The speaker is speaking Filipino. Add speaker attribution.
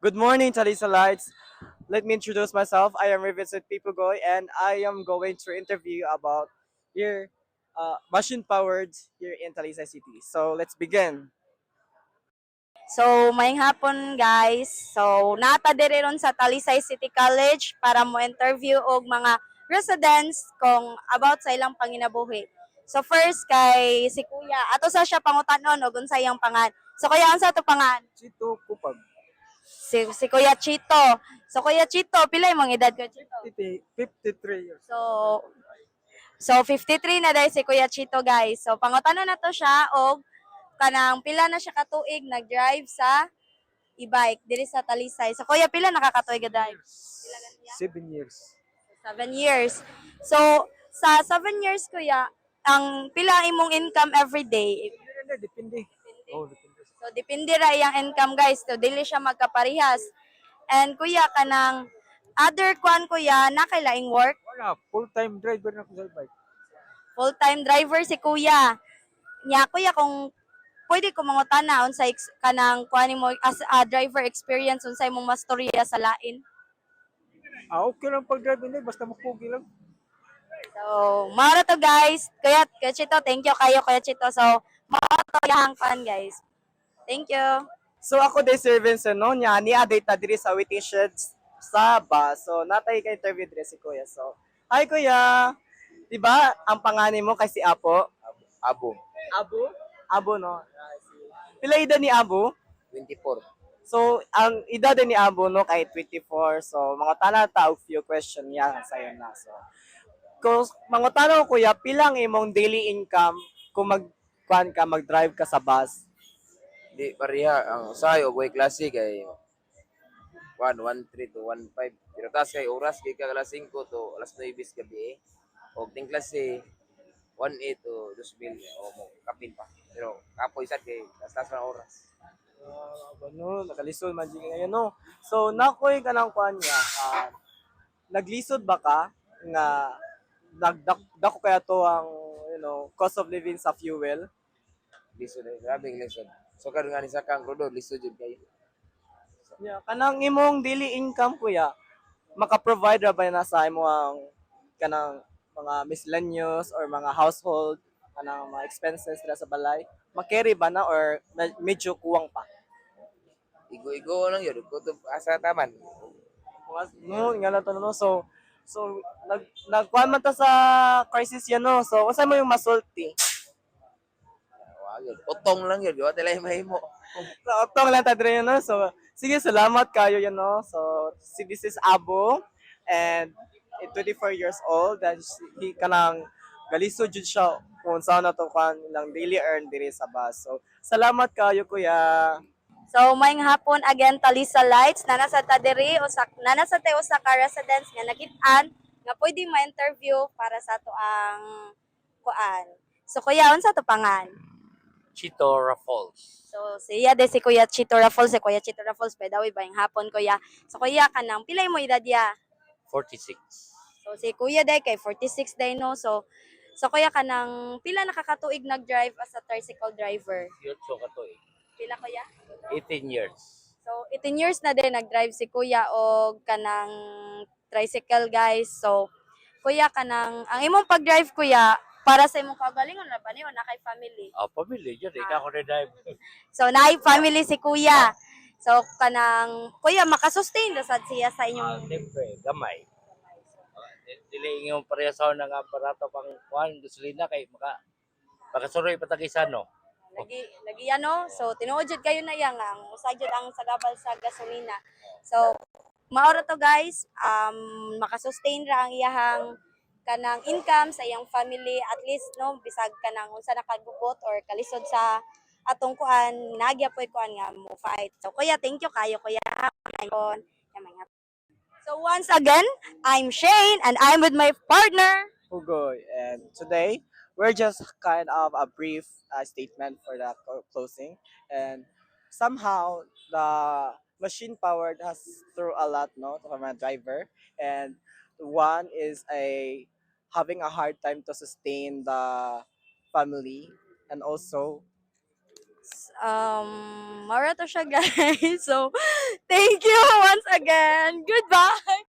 Speaker 1: Good morning, Talisalites. Let me introduce myself. I am Revisit Pipugoy, and I am going to interview about here machine powered here in Talisay City. So let's begin.
Speaker 2: So, maayong hapon guys. So, nata diri ron sa Talisay City College para mo interview og mga residents kung about sa ilang panginabuhi. So, first kay si Kuya, ato sa siya pangutanon og unsay iyang pangan. So, Kuya, unsa to pangan?
Speaker 1: Chito Kupag.
Speaker 2: Si Kuya Chito. So, Kuya Chito, pila imong edad ko Chito?
Speaker 1: 53 years.
Speaker 2: So 53 na dahil si Kuya Chito guys. So, pangutanon na to siya og kanang pila na siya katuig nag-drive sa e-bike diri sa Talisay. So kuya pila nakakatuig ga drive? Pila ganyan?
Speaker 1: 7 years.
Speaker 2: 7 years. So sa 7 years kuya, ang pila imong income every day?
Speaker 1: Depende. Oh, depende.
Speaker 2: So depende ra iyang income guys. So dili siya magkaparehas. And kuya kanang other kwan kuya na laing work,
Speaker 1: Wala, full-time driver na ako sa bike.
Speaker 2: full-time driver si kuya. Nya kuya kung pwede ko mangutana unsay kanang kuan mo as a driver experience unsay imong mastorya sa lain.
Speaker 1: Okay lang pag-drive hindi, basta mapugi lang.
Speaker 2: So, mara to guys. Kuya Chito, thank you kayo Kuya Chito. So, mara to yang pan guys. Thank you.
Speaker 1: So ako day servants no nya ni adate ta diri sa waiting sheds sa bus. So natay ka interview diri si Kuya. So, hi Kuya. 'Di ba ang pangalan mo kay si Apo?
Speaker 3: Abo,
Speaker 1: Abu? Abu, no? Pila edad ni Abu?
Speaker 3: 24.
Speaker 1: So, ang edad din ni Abu, no, kay 24. So, mga tanong ta og few question niya sa'yo na. So, kung mga tanong kuya, pilang imong daily income kung kuan ka, mag-drive ka sa bus?
Speaker 3: Di pareha ang usahay o boy klase kay 113 to 15. Pero tas kay oras kay ka alas 5 to alas 9 gabi. O ting klase 18 to 2000 o mo kapin pa. Pero kapoy sad kay tas na oras.
Speaker 1: Ano, nakalisod man dyan ngayon, no? So, nakoy ka ng kuan niya, naglisod ba ka nga nagdako kaya to ang cost of living sa fuel?
Speaker 3: Lisod eh, grabe ang lisod. So karon nga ni sa kang rodo lisod jud kay.
Speaker 1: Yeah, kanang imong daily income kuya, maka-provide ra ba na sa imo ang kanang mga miscellaneous or mga household kanang mga expenses dira sa balay? Makerry ba na or medyo kuwang pa?
Speaker 3: Igo-igo lang yun, kutob asa taman.
Speaker 1: No, nga lang to no. So nagkuhan man ta sa crisis yan no. So unsa mo yung masulti?
Speaker 3: Wa yun. Utong lang yun, wa tilay mahimo.
Speaker 1: So otong lang ta dire no. So sige, salamat kayo yan no. So si this is Abo and 24 years old and he kanang galiso jud siya kung saan na to kan lang daily earn diri sa bus. So salamat kayo kuya.
Speaker 2: So, maayong hapon again Talisa Lights na nasa tadiri o sa nana sa teo sa ka residents nga nakit-an nga pwede ma-interview para sa to ang kuan. So, kuya unsa to pangan?
Speaker 4: Chitora Falls.
Speaker 2: So, siya de si Kuya Chito Raffles, si Kuya Chito Raffles, by the way, bayang hapon, Kuya. So, Kuya, kanang, pilay mo edad ya?
Speaker 4: 46.
Speaker 2: So, si Kuya day, kay 46 day, no? So Kuya, kanang, pila nakakatuig nag-drive as a tricycle driver?
Speaker 4: Yotso ka to eh.
Speaker 2: Pila, Kuya?
Speaker 4: 18 years.
Speaker 2: So, 18 years na din nag-drive si Kuya o kanang tricycle, guys. So, Kuya, kanang, ang imong pag-drive, Kuya, para sa imong kagalingon na ba niyo na kay family?
Speaker 4: Pamilya dyan. Ikaw ko na drive.
Speaker 2: So, naay family si Kuya. So, kanang, Kuya, makasustain na sad siya sa inyong...
Speaker 4: Siyempre, gamay. Dili yung parehasaw ng aparato pang kuhan, gasolina kay makasuroy patagisan no.
Speaker 2: Lagi ano, so tinuod jud kayo na yang ang usa jud ang sagabal sa gasolina. So maoro to guys, makasustain ra ang iyahang kanang income sa iyang family at least no bisag kanang unsa nakagubot or kalisod sa atong kuan nagya poy kuan nga mo fight. So kuya, thank you kayo kuya. Ayun. So once again, I'm Shane and I'm with my partner.
Speaker 1: Hugoy. And today, we're just kind of a brief statement for the closing. And somehow, the machine powered has through a lot, no, from a driver. And one is a having a hard time to sustain the family, and also
Speaker 2: Maura to siya guys. So, thank you once again. Goodbye!